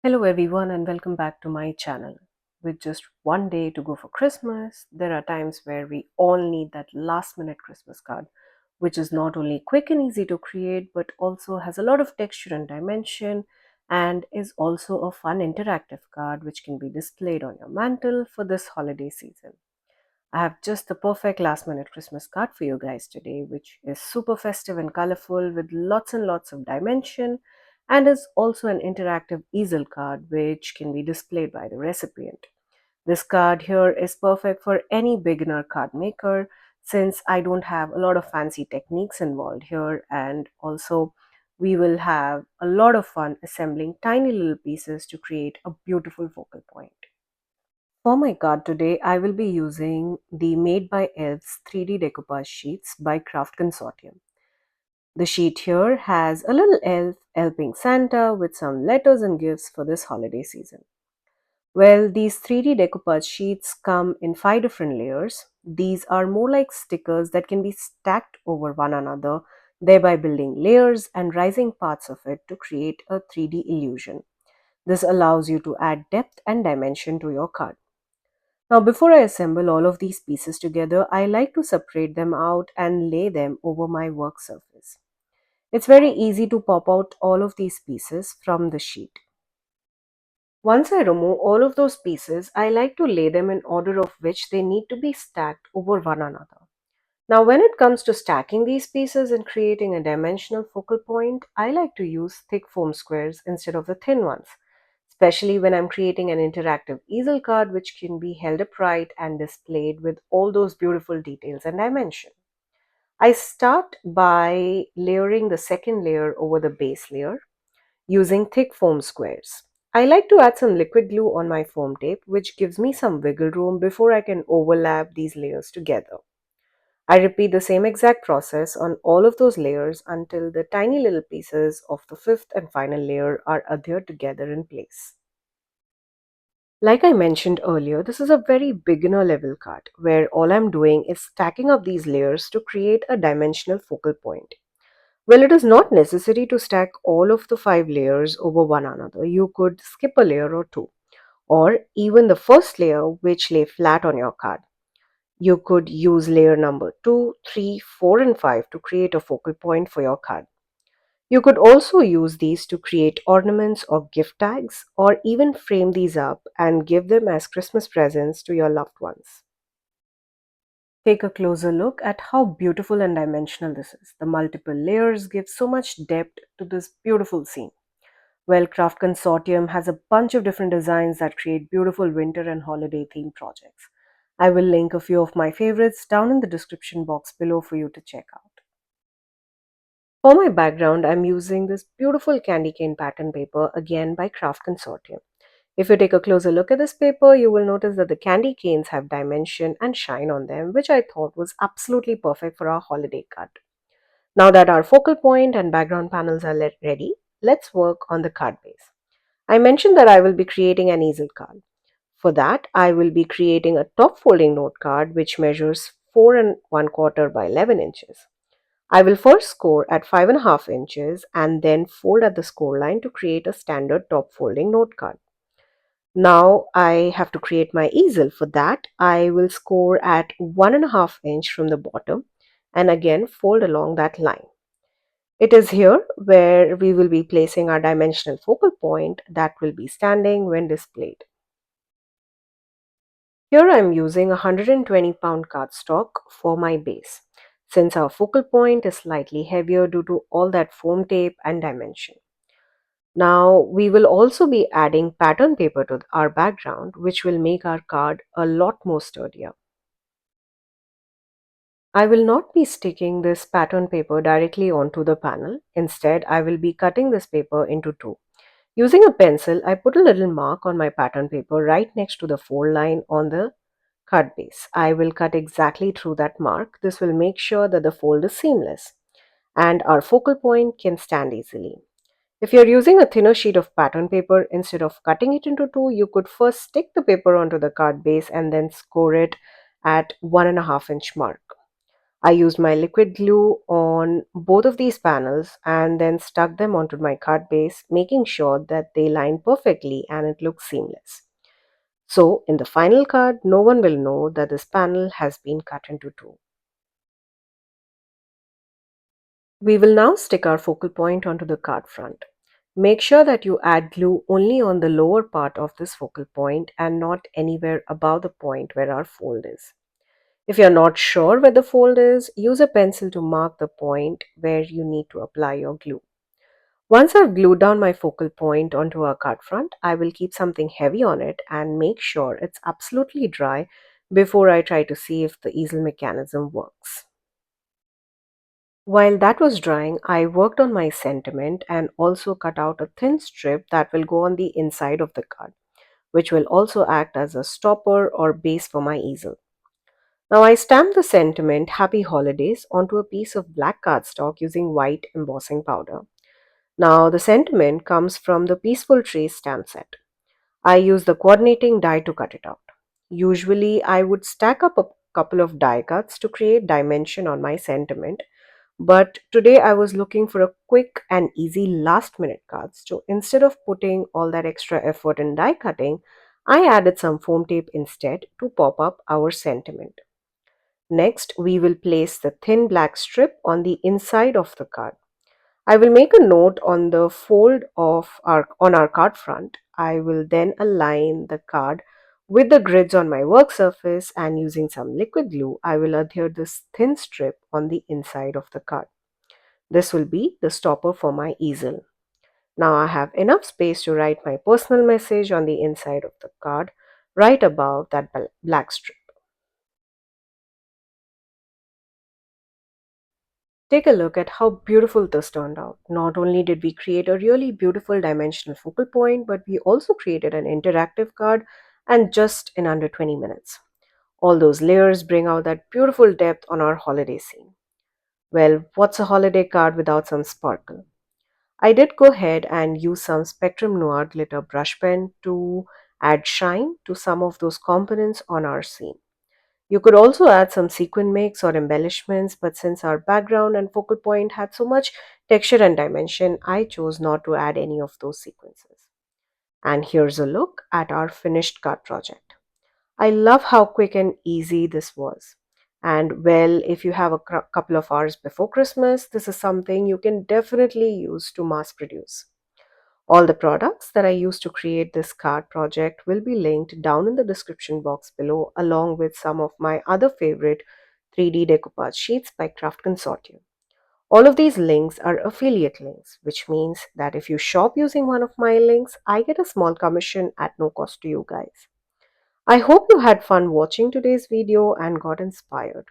Hello everyone and welcome back to my channel. With just one day to go for Christmas, there are times where we all need that last minute Christmas card, which is not only quick and easy to create but also has a lot of texture and dimension and is also a fun interactive card which can be displayed on your mantle for this holiday season. I have just the perfect last minute Christmas card for you guys today, which is super festive and colorful with lots and lots of dimension and is also an interactive easel card which can be displayed by the recipient. This card here is perfect for any beginner card maker since I don't have a lot of fancy techniques involved here, and also we will have a lot of fun assembling tiny little pieces to create a beautiful focal point. For my card today, I will be using the Made by ELVES 3D Decoupage sheets by Craft Consortium. The sheet here has a little elf helping Santa with some letters and gifts for this holiday season. Well, these 3D decoupage sheets come in 5 different layers. These are more like stickers that can be stacked over one another, thereby building layers and rising parts of it to create a 3D illusion. This allows you to add depth and dimension to your card. Now, before I assemble all of these pieces together, I like to separate them out and lay them over my work surface. It's very easy to pop out all of these pieces from the sheet. Once I remove all of those pieces, I like to lay them in order of which they need to be stacked over one another. Now, when it comes to stacking these pieces and creating a dimensional focal point, I like to use thick foam squares instead of the thin ones, especially when I'm creating an interactive easel card which can be held upright and displayed with all those beautiful details and dimension. I start by layering the second layer over the base layer using thick foam squares. I like to add some liquid glue on my foam tape, which gives me some wiggle room before I can overlap these layers together. I repeat the same exact process on all of those layers until the tiny little pieces of the fifth and final layer are adhered together in place. Like I mentioned earlier, this is a very beginner level card where all I'm doing is stacking up these layers to create a dimensional focal point. Well, it is not necessary to stack all of the 5 layers over one another. You could skip a layer or two, or even the first layer which lay flat on your card. You could use layer number 2, 3, 4, and 5 to create a focal point for your card. You could also use these to create ornaments or gift tags, or even frame these up and give them as Christmas presents to your loved ones. Take a closer look at how beautiful and dimensional this is. The multiple layers give so much depth to this beautiful scene. Well, Craft Consortium has a bunch of different designs that create beautiful winter and holiday themed projects. I will link a few of my favorites down in the description box below for you to check out. For my background, I'm using this beautiful candy cane pattern paper again by Craft Consortium. If you take a closer look at this paper, you will notice that the candy canes have dimension and shine on them, which I thought was absolutely perfect for our holiday cut. Now that our focal point and background panels are ready, let's work on the card base. I mentioned that I will be creating an easel card. For that, I will be creating a top folding note card which measures 4 and 1 quarter by 11 inches. I will first score at 5.5 inches and then fold at the score line to create a standard top folding note card. Now I have to create my easel. For that, I will score at 1.5 inch from the bottom and again fold along that line. It is here where we will be placing our dimensional focal point that will be standing when displayed. Here I am using a 120-pound cardstock for my base, since our focal point is slightly heavier due to all that foam tape and dimension. Now we will also be adding pattern paper to our background, which will make our card a lot more sturdier. I will not be sticking this pattern paper directly onto the panel. Instead, I will be cutting this paper into two. Using a pencil, I put a little mark on my pattern paper right next to the fold line on the card base. I will cut exactly through that mark. This will make sure that the fold is seamless and our focal point can stand easily. If you're using a thinner sheet of pattern paper, instead of cutting it into two, you could first stick the paper onto the card base and then score it at 1.5 inch mark. I used my liquid glue on both of these panels and then stuck them onto my card base, making sure that they line perfectly and it looks seamless. So, in the final card, no one will know that this panel has been cut into two. We will now stick our focal point onto the card front. Make sure that you add glue only on the lower part of this focal point and not anywhere above the point where our fold is. If you're not sure where the fold is, use a pencil to mark the point where you need to apply your glue. Once I've glued down my focal point onto our card front, I will keep something heavy on it and make sure it's absolutely dry before I try to see if the easel mechanism works. While that was drying, I worked on my sentiment and also cut out a thin strip that will go on the inside of the card, which will also act as a stopper or base for my easel. Now I stamped the sentiment Happy Holidays onto a piece of black cardstock using white embossing powder. Now the sentiment comes from the Peaceful Trees stamp set. I use the coordinating die to cut it out. Usually I would stack up a couple of die cuts to create dimension on my sentiment, but today I was looking for a quick and easy last minute cards. So instead of putting all that extra effort in die cutting, I added some foam tape instead to pop up our sentiment. Next, we will place the thin black strip on the inside of the card. I will make a note on the fold of our card front. I will then align the card with the grids on my work surface, and using some liquid glue, I will adhere this thin strip on the inside of the card. This will be the stopper for my easel. Now I have enough space to write my personal message on the inside of the card right above that black strip. Take a look at how beautiful this turned out. Not only did we create a really beautiful dimensional focal point, but we also created an interactive card and just in under 20 minutes. All those layers bring out that beautiful depth on our holiday scene. Well, what's a holiday card without some sparkle? I did go ahead and use some Spectrum Noir glitter brush pen to add shine to some of those components on our scene. You could also add some sequin mix or embellishments, but since our background and focal point had so much texture and dimension, I chose not to add any of those sequences. And here's a look at our finished card project. I love how quick and easy this was. And well, if you have a couple of hours before Christmas, this is something you can definitely use to mass produce. All the products that I used to create this card project will be linked down in the description box below, along with some of my other favorite 3D decoupage sheets by Craft Consortium. All of these links are affiliate links, which means that if you shop using one of my links, I get a small commission at no cost to you guys. I hope you had fun watching today's video and got inspired.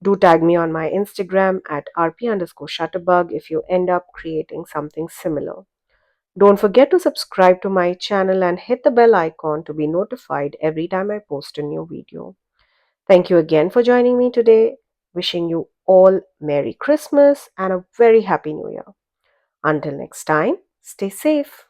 Do tag me on my Instagram at rp_shutterbug if you end up creating something similar. Don't forget to subscribe to my channel and hit the bell icon to be notified every time I post a new video. Thank you again for joining me today. Wishing you all Merry Christmas and a very Happy New Year. Until next time, stay safe.